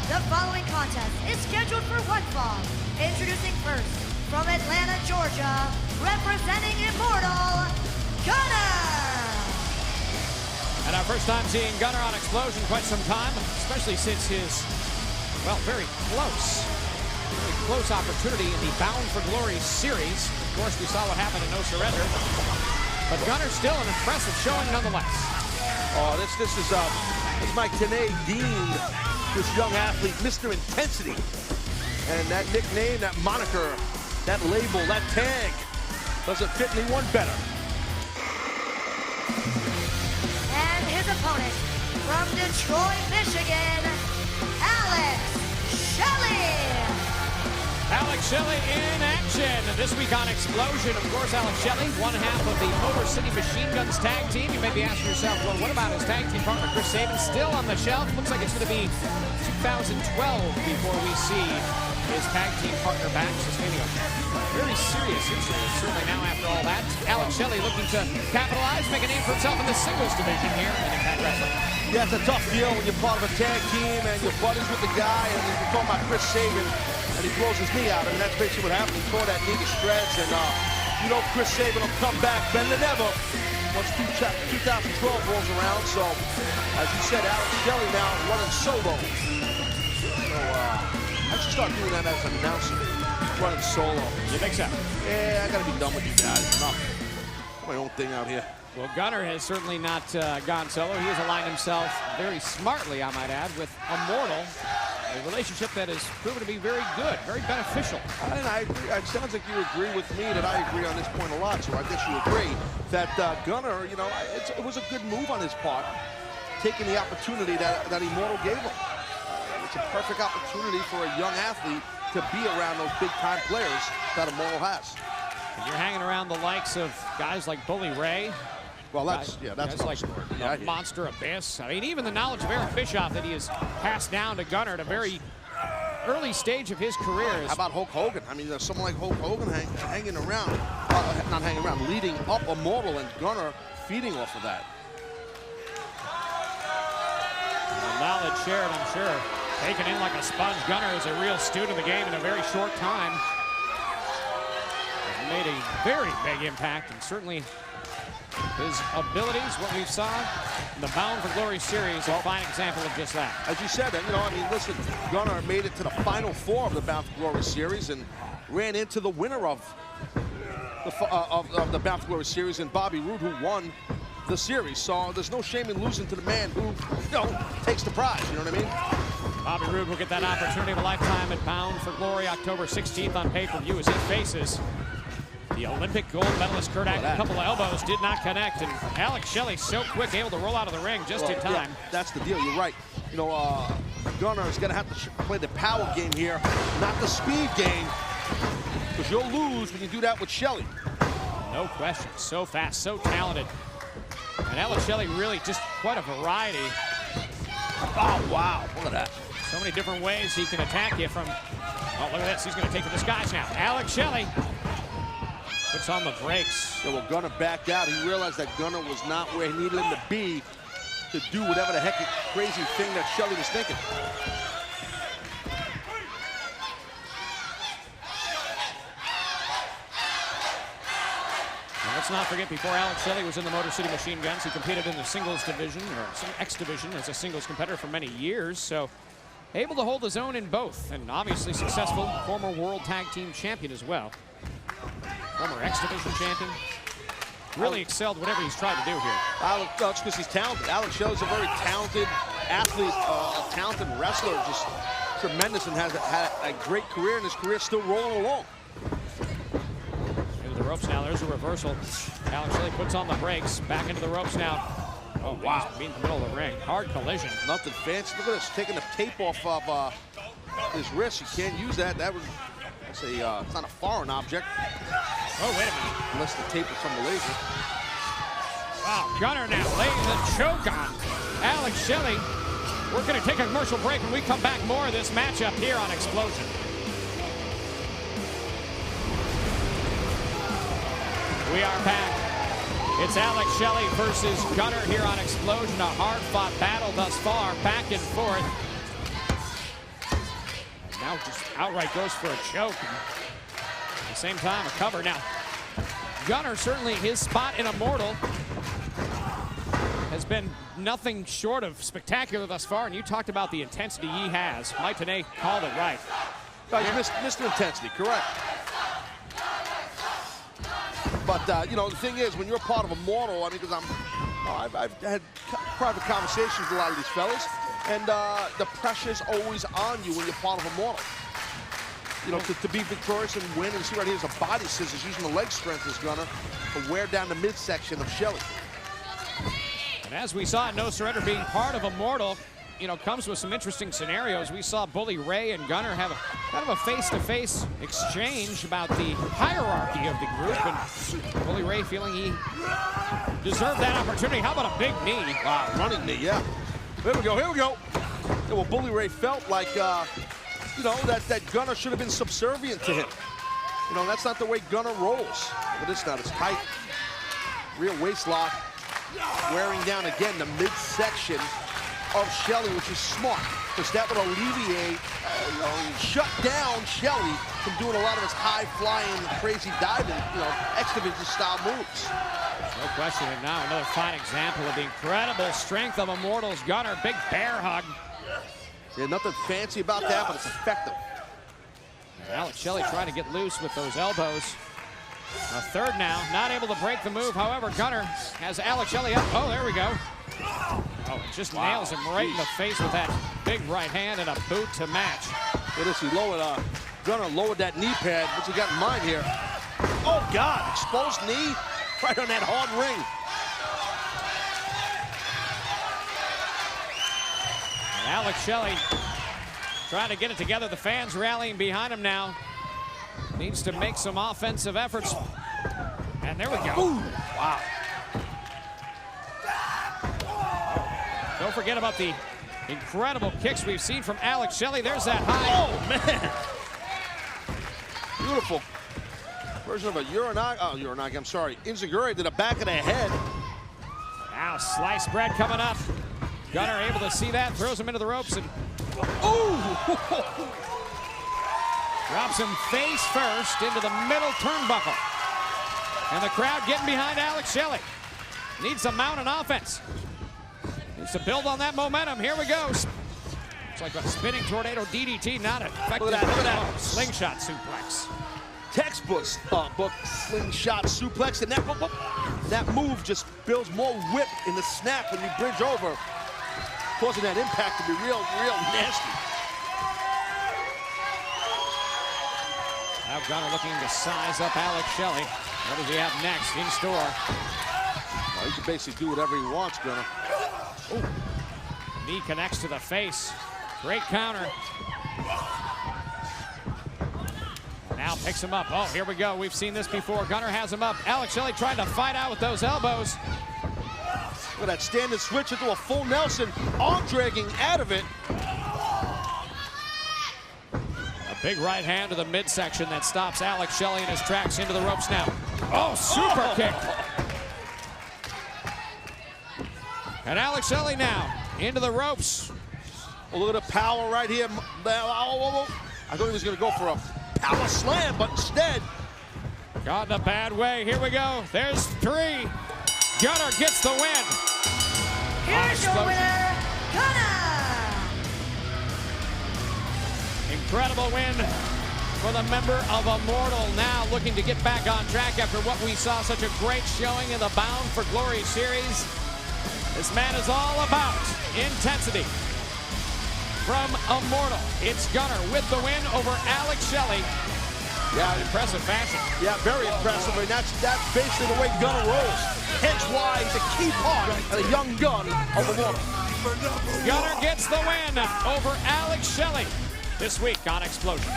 The following contest is scheduled for one fall. Introducing first, from Atlanta, Georgia, representing Immortal, Gunner! And our first time seeing Gunner on Explosion quite some time, especially since his, well, very close opportunity in the Bound for Glory series. Of course, we saw what happened in No Surrender. But Gunner still an impressive showing nonetheless. Oh, this is Mike Tenay deemed this young athlete Mr. Intensity. And that nickname, that moniker, that label, that tag doesn't fit anyone better. And his opponent, from Detroit, Michigan, Alex Shelley! Alex Shelley in action this week on Explosion. Of course, Alex Shelley, one half of the Motor City Machine Guns tag team. You may be asking yourself, well, what about his tag team partner, Chris Sabin? Still on the shelf. Looks like it's going to be 2012 before we see his tag team partner back, sustaining a very serious injury. Certainly now after all that, Alex Shelley looking to capitalize, make a name for himself in the singles division here in Impact Wrestling. Yeah, it's a tough deal when you're part of a tag team and you're buddies with the guy, and you're talking about Chris Sabin, and he blows his knee out. I mean, that's basically what happened. He tore that knee to shreds, and you know Chris Sabin will come back better than ever once 2012 rolls around. So, as you said, Alex Shelley now running solo. So, I should start doing that as an announcer, running solo. You think so? Yeah, I gotta be done with you guys. Enough. My own thing out here. Well, Gunner has certainly not gone solo. He has aligned himself very smartly, I might add, with Immortal. A relationship that has proven to be very good, very beneficial. And I agree. It sounds like you agree with me that I agree on this point a lot, so I guess you agree that Gunner, you know, it was a good move on his part, taking the opportunity that Immortal gave him. It's a perfect opportunity for a young athlete to be around those big-time players that Immortal has. And you're hanging around the likes of guys like Bully Ray. Well, that's like yeah, Monster Abyss. I mean, even the knowledge of Eric Bischoff that he has passed down to Gunner at a very early stage of his career. How about Hulk Hogan? I mean, there's someone like Hulk Hogan hanging around, not hanging around, leading up Immortal, and Gunner feeding off of that. The knowledge shared, I'm sure. Taken in like a sponge. Gunner is a real student of the game in a very short time. Has made a very big impact, and certainly his abilities, what we saw in the Bound for Glory series, a fine example of just that. As you said, you know, I mean, listen, Gunner made it to the Final Four of the Bound for Glory series and ran into the winner of the Bound for Glory series, and Bobby Roode, who won the series. So there's no shame in losing to the man who, you know, takes the prize. You know what I mean? Bobby Roode will get that opportunity of a lifetime at Bound for Glory, October 16th on pay-per-view, as he faces the Olympic gold medalist Kurt Angle. A couple of elbows did not connect, and Alex Shelley so quick, able to roll out of the ring just in time. Yeah, that's the deal. You're right. You know, Gunner is going to have to play the power game here, not the speed game, because you'll lose when you do that with Shelley. No question. So fast, so talented. And Alex Shelley really just quite a variety. Oh, wow. Look at that. So many different ways he can attack you from. Oh, look at this. He's going to take to the skies now. Alex Shelley puts on the brakes. Yeah, well, Gunner backed out. He realized that Gunner was not where he needed him to be to do whatever the heck crazy thing that Shelley was thinking. Let's not forget, before Alex Shelley was in the Motor City Machine Guns, he competed in the singles division, or some X division, as a singles competitor for many years. So able to hold his own in both, and obviously successful former World Tag Team Champion as well. Former X division champion. Really excelled whatever he's tried to do here. Alex, because he's talented. Alex Shelley's a very talented athlete, a talented wrestler, just tremendous, and has had a great career, and his career's still rolling along. Into the ropes now. There's a reversal. Alex Shelley puts on the brakes. Back into the ropes now. Oh, wow. He's in the middle of the ring. Hard collision. Nothing fancy. Look at this. Taking the tape off of his wrist. You can't use that. That was, it's not a foreign object. Oh, wait a minute. Unless the tape is from Malaysia. Wow, Gunner now laying the choke on Alex Shelley. We're going to take a commercial break. When we come back, more of this matchup here on Explosion. We are back. It's Alex Shelley versus Gunner here on Explosion. A hard-fought battle thus far, back and forth. just outright goes for a choke. At the same time, a cover. Now, Gunner, certainly his spot in Immortal has been nothing short of spectacular thus far, and you talked about the intensity he has. Mike Tenay called it right. No, he's Mr. Intensity, correct. But, you know, the thing is, when you're a part of Immortal, I mean, because I've had private conversations with a lot of these fellas, and the pressure's always on you when you're part of Immortal. You know, to be victorious and win, and see right here is a body scissors using the leg strength as Gunner to wear down the midsection of Shelley. And as we saw, No Surrender being part of Immortal, you know, comes with some interesting scenarios. We saw Bully Ray and Gunner have kind of a face-to-face exchange about the hierarchy of the group, and Bully Ray feeling he deserved that opportunity. How about a big knee? Wow, running knee, yeah. Here we go, here we go. Yeah, well, Bully Ray felt like, you know, that Gunner should have been subservient to him. You know, that's not the way Gunner rolls. Look at this now, it's tight. Real waist lock. Wearing down again the midsection of Shelley, which is smart, because that would alleviate, you know, shut down Shelley from doing a lot of his high-flying, crazy diving, you know, X-Division-style moves. No question, and now another fine example of the incredible strength of Immortal's Gunner. Big bear hug. Yeah, nothing fancy about that, but it's effective. And Alex Shelley trying to get loose with those elbows. A third now, not able to break the move. However, Gunner has Alex Shelley up. Oh, there we go. Oh, it just nails him right in the face with that big right hand and a boot to match. Look at this, he lowered, Gunner lowered that knee pad. What's he got in mind here? Oh, God, exposed knee right on that hard ring. And Alex Shelley trying to get it together. The fans rallying behind him now. Needs to make some offensive efforts. And there we go. Ooh, wow. Don't forget about the incredible kicks we've seen from Alex Shelley. There's that high. Oh, man. Beautiful version of a Uranagi, I'm sorry. Inzaguri to the back of the head. Now sliced bread coming up. Gunner able to see that, throws him into the ropes, and Ooh. drops him face first into the middle turnbuckle. And the crowd getting behind Alex Shelley. Needs to mount an offense. Needs to build on that momentum. Here we go. It's like a spinning tornado DDT, not effective. Look at that. Slingshot suplex. Textbook book slingshot suplex, and that move just builds more whip in the snap when you bridge over, causing that impact to be real nasty. Now Gunner looking to size up Alex Shelley. What does he have next in store? Well, he can basically do whatever he wants, Gunner. Ooh. Knee connects to the face. Great counter. Now picks him up. Oh, here we go. We've seen this before. Gunner has him up. Alex Shelley trying to fight out with those elbows. Look at that standing switch into a full Nelson. Arm dragging out of it. A big right hand to the midsection that stops Alex Shelley in his tracks into the ropes now. Oh, super kick. And Alex Shelley now into the ropes. Oh, look at the power right here. I thought he was going to go for a power slam, but instead. Got in a bad way. Here we go. There's three. Gunner gets the win. Here's your winner, Gunner. Incredible win for the member of Immortal, now looking to get back on track after what we saw, such a great showing in the Bound for Glory series. This man is all about intensity. From Immortal, it's Gunner with the win over Alex Shelley. Yeah, impressive fashion. Yeah, very impressive. I mean, that's basically the way Gunner rolls. Hence why he's a key part of the young gun of Immortal. Gunner gets the win over Alex Shelley this week on Explosion.